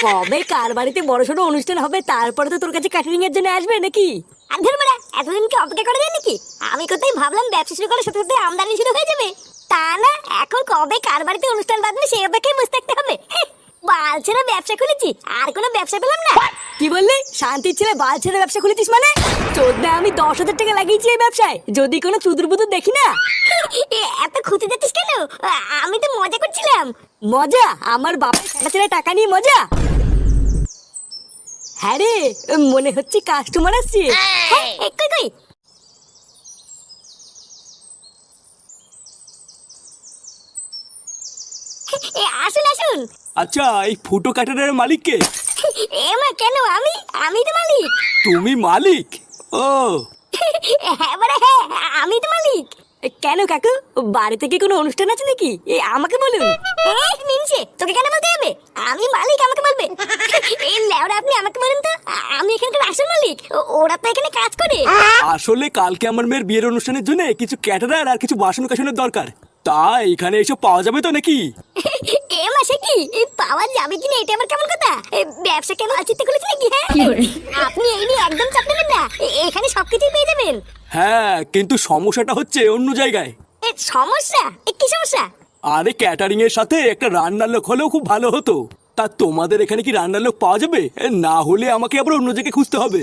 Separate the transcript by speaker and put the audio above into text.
Speaker 1: কবে কার বাড়িতে বড়সড় অনুষ্ঠান হবে তারপরে তো তোর কাছে ক্যাটারিং এর জন্য আসবে নাকি?
Speaker 2: আর ধর মারা, এতদিন কি অপেক্ষা করে যায় নাকি? আমি কোথায় ভাবলাম ব্যবসা শুরু করার সাথে সাথে আমদানি শুরু হয়ে যাবে। তা না, এখন কবে কার বাড়িতে অনুষ্ঠান বাঁধবে সেই অপেক্ষায় বসে থাকতে হবে। বাল ছেড়ে ব্যবসা খুলেছি, আর কোনো ব্যবসা পেলাম না।
Speaker 1: কি বললি? শান্তির ছেলে বাল ছেড়ে ব্যবসা খুলেছিস মানে? চোদ্দা আমি 10,000 টাকা লাগিয়েছি এই ব্যবসায়, যদি কোনো চুদুর বুদুর দেখি না।
Speaker 2: এত খুঁতে যাচ্ছিস কেন? আমি তো মজা করছিলাম।
Speaker 1: মজা? আমার বাপের টাকা ছেড়ে টাকা নিয়ে মজা? হ্যাঁ রে, মনে হচ্ছে কাস্টমার আসছে।
Speaker 2: কই কই? আসুন আসুন।
Speaker 3: আচ্ছা, এই ফুটো কাটারের মালিক কে?
Speaker 2: মা কেন? আমি তো মালিক।
Speaker 3: তুমি মালিক? ও
Speaker 2: হ্যাঁ বারে হ্যাঁ, আমি তো মালিক।
Speaker 1: কেন কাকু, বাড়িতে কি কোনো অনুষ্ঠান আছে নাকি? আমাকে বলুন।
Speaker 2: মিনছে, তোকে কেন বলতে হবে? আমি মালিক, আমাকে বলবে? এই লেওরা, আপনি আমাকে বলুন তো, আমি এখানকার আসল মালিক। ওরা তো এখানে কাজ করে।
Speaker 3: আসলে কালকে আমার মেয়ের বিয়ের অনুষ্ঠানের জন্য কিছু ক্যাটারার আর কিছু বাসন কাসনের দরকার। তা এখানে এসব পাওয়া যাবে তো নাকি?
Speaker 2: এ মাসে কি পাওয়া যাবে কিনা এটা আবার কেমন কথা? ব্যবসা কেন আলচিতে খুলেছে নাকি? হ্যাঁ, আপনি এই নিয়ে একদম চাপ নেবেন না, এখানে সবকিছুই পেয়ে যাবেন।
Speaker 3: হ্যাঁ, কিন্তু সমস্যাটা হচ্ছে অন্য জায়গায়।
Speaker 2: সমস্যা? কি সমস্যা?
Speaker 3: আরে ক্যাটারিং এর সাথে একটা রান্নার লোক হলেও খুব ভালো হতো। তা তোমাদের এখানে কি রান্নার লোক পাওয়া যাবে? না হলে আমাকে আবার অন্য জায়গায় খুঁজতে হবে।